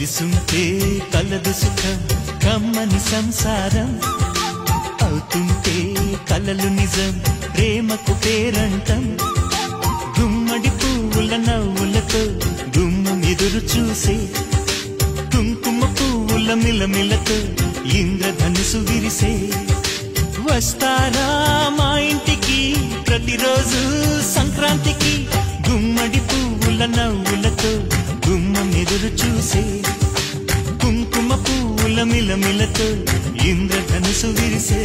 కలిసుంటే కలదు సుఖం కమ్మని సంసారం అవుతుంటే కలలు నిజం ప్రేమకు పేరంటం గుమ్మడి పువ్వుల నవ్వులతో గుమ్మం ఎదురు చూసే కుంకుమ పువ్వుల మిలమిలతో ఇంద్రధనుసు విరిసే వస్తారా మా ఇంటికి ప్రతిరోజు సంక్రాంతికి గుమ్మడి పువ్వుల నవ్వులతో గుమ్మం ఎదురు చూసే కుంకుమ పువ్వుల మిలమిలతో ఇంద్రధనుసు విరిసే